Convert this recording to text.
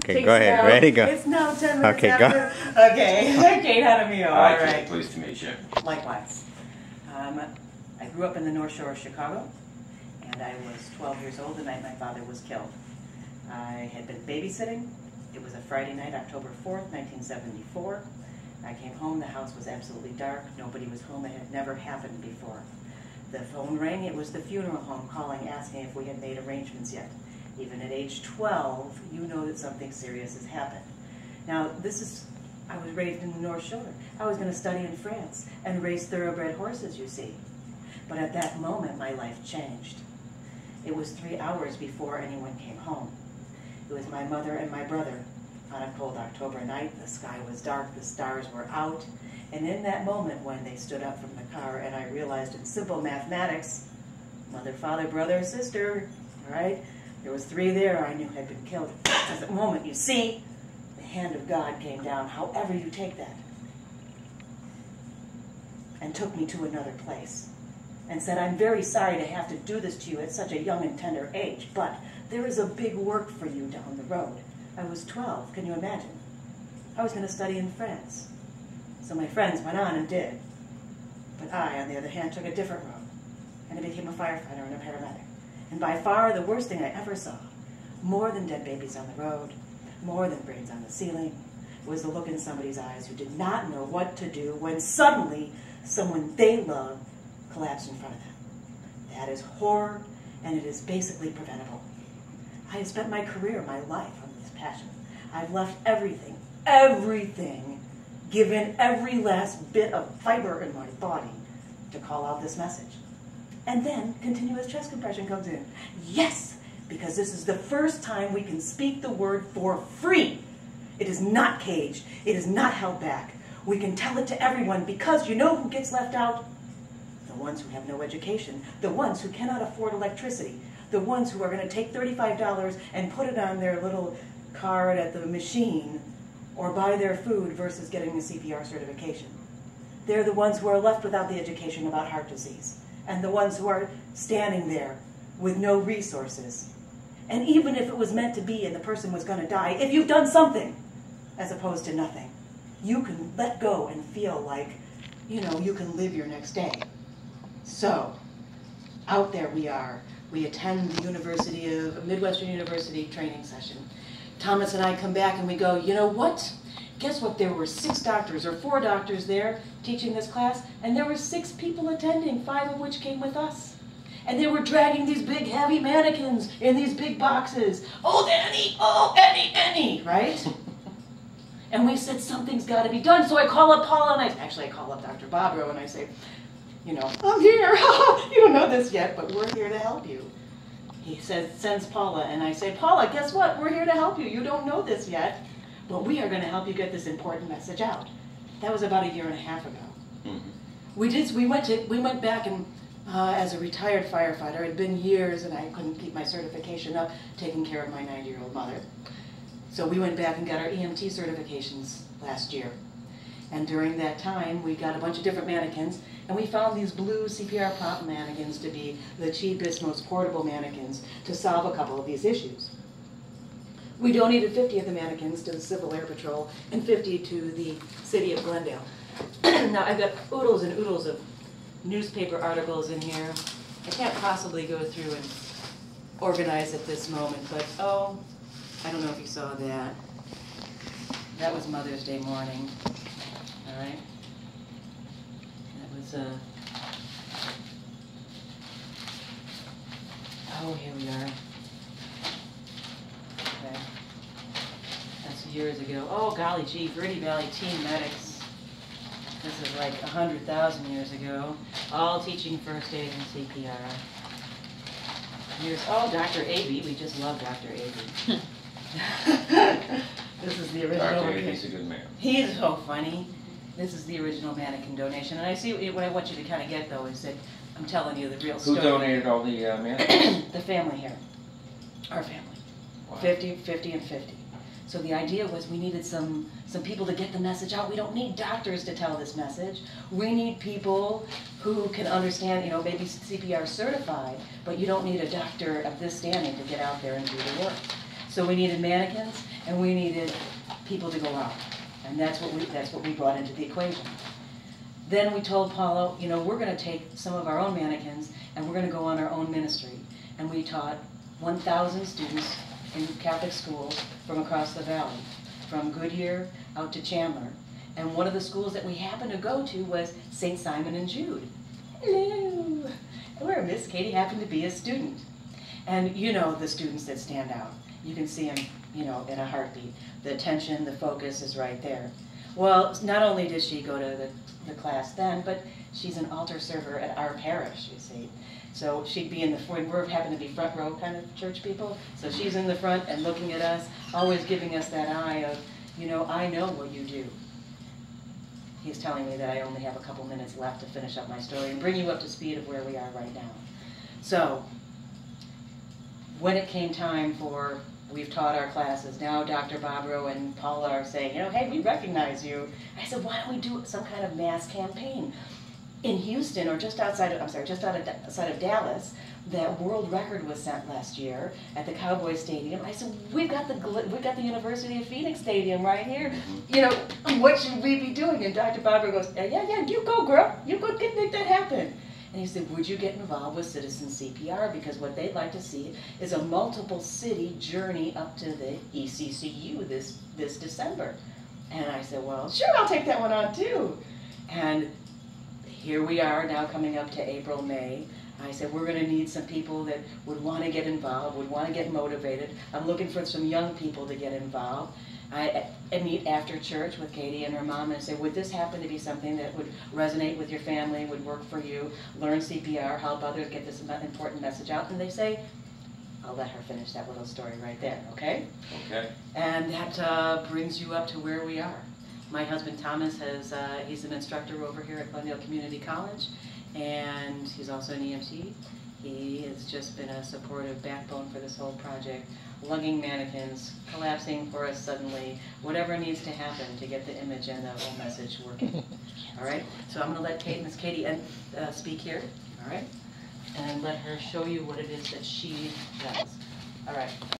Okay, go ahead. Ready, go. It's now 10 minutes Okay, after. go. Okay, Kate, how do you? All Hi, right. Kate. Pleased to meet you. Likewise. I grew up in the North Shore of Chicago, and I was 12 years old the night my father was killed. I had been babysitting. It was a Friday night, October 4th, 1974. I came home. The house was absolutely dark. Nobody was home. It had never happened before. The phone rang. It was the funeral home calling, asking if we had made arrangements yet. Even at age 12, you know that something serious has happened. Now, I was raised in the North Shore. I was going to study in France and raise thoroughbred horses, you see. But at that moment, my life changed. It was 3 hours before anyone came home. It was my mother and my brother on a cold October night. The sky was dark, the stars were out. And in that moment when they stood up from the car and I realized in simple mathematics, mother, father, brother, sister, all right? There was 3 there I knew had been killed. At that moment, you see, the hand of God came down, however you take that, and took me to another place and said, I'm very sorry to have to do this to you at such a young and tender age, but there is a big work for you down the road. I was 12, can you imagine? I was going to study in France. So my friends went on and did. But I, on the other hand, took a different road, and I became a firefighter and a paramedic. And by far the worst thing I ever saw, more than dead babies on the road, more than brains on the ceiling, was the look in somebody's eyes who did not know what to do when suddenly someone they loved collapsed in front of them. That is horror, and it is basically preventable. I have spent my career, my life on this passion. I've left everything, given every last bit of fiber in my body to call out this message. And then continuous chest compression comes in. Yes, because this is the first time we can speak the word for free. It is not caged. It is not held back. We can tell it to everyone because you know who gets left out? The ones who have no education, the ones who cannot afford electricity, the ones who are going to take $35 and put it on their little card at the machine or buy their food versus getting a CPR certification. They're the ones who are left without the education about heart disease, and the ones who are standing there with no resources. And even if it was meant to be and the person was going to die, if you've done something as opposed to nothing, you can let go and feel like, you know, you can live your next day. So, out there we are. We attend the Midwestern University training session. Thomas and I come back and we go, you know what? Guess what? There were 6 doctors or 4 doctors there teaching this class, and there were 6 people attending, 5 of which came with us. And they were dragging these big heavy mannequins in these big boxes. Oh, Annie, right? And we said, something's got to be done. So I call up Paula, and I call up Dr. Bobro, and I say, you know, I'm here. You don't know this yet, but we're here to help you. He sends Paula, and I say, Paula, guess what? We're here to help you. You don't know this yet, but we are going to help you get this important message out. That was about 1.5 years ago. Mm-hmm. We went back and as a retired firefighter, it had been years, and I couldn't keep my certification up, taking care of my 90-year-old mother. So we went back and got our EMT certifications last year. And during that time, we got a bunch of different mannequins, and we found these blue CPR pop mannequins to be the cheapest, most portable mannequins to solve a couple of these issues. We donated 50 of the mannequins to the Civil Air Patrol and 50 to the city of Glendale. Now, I've got oodles and oodles of newspaper articles in here. I can't possibly go through and organize at this moment, but oh, I don't know if you saw that. That was Mother's Day morning. All right. That was oh, here we are. Okay. That's years ago. Oh, golly gee, Verde Valley Teen Medics. This is like 100,000 years ago. All teaching first aid and CPR. Here's, oh, Dr. Aby. We just love Dr. Aby. This is the original. Dr. Aby's a good man. He's so funny. This is the original mannequin donation. And I see what I want you to kind of get, though, is that I'm telling you the real story. Who donated all the mannequins? The family here. Our family. Wow. 50, 50, and 50. So the idea was we needed some people to get the message out. We don't need doctors to tell this message. We need people who can understand, you know, maybe CPR certified, but you don't need a doctor of this standing to get out there and do the work. So we needed mannequins, and we needed people to go out. And that's what we brought into the equation. Then we told Paula, you know, we're going to take some of our own mannequins, and we're going to go on our own ministry. And we taught 1,000 students in Catholic schools from across the valley, from Goodyear out to Chandler. And one of the schools that we happened to go to was St. Simon and Jude. Hello! Where Miss Katie happened to be a student. And you know the students that stand out. You can see them, you know, in a heartbeat. The attention, the focus is right there. Well, not only did she go to the class then, but she's an altar server at our parish, you see. So she'd be in the front, we happen to be front row kind of church people, so she's in the front and looking at us, always giving us that eye of, you know, I know what you do. He's telling me that I only have a couple minutes left to finish up my story and bring you up to speed of where we are right now. So, when it came time for, we've taught our classes, now Dr. Bobrow and Paula are saying, you know, hey, we recognize you. I said, why don't we do some kind of mass campaign? In Houston, or just outside of Dallas, that world record was set last year at the Cowboy Stadium. I said, we've got the University of Phoenix Stadium right here. You know, what should we be doing? And Dr. Bobrow goes, yeah, you go, girl. You go make that happen. And he said, would you get involved with citizen CPR? Because what they'd like to see is a multiple city journey up to the ECCU this December. And I said, well, sure, I'll take that one on too. And here we are now coming up to April, May. I said, we're going to need some people that would want to get involved, would want to get motivated. I'm looking for some young people to get involved. I meet after church with Katie and her mom and say, would this happen to be something that would resonate with your family, would work for you, learn CPR, help others get this important message out? And they say, I'll let her finish that little story right there, okay? Okay. And that brings you up to where we are. My husband Thomas he's an instructor over here at Glendale Community College, and he's also an EMT. He has just been a supportive backbone for this whole project, lugging mannequins, collapsing for us suddenly, whatever needs to happen to get the image and the whole message working. All right, so I'm going to let Miss Katie speak here, all right, and let her show you what it is that she does. All right.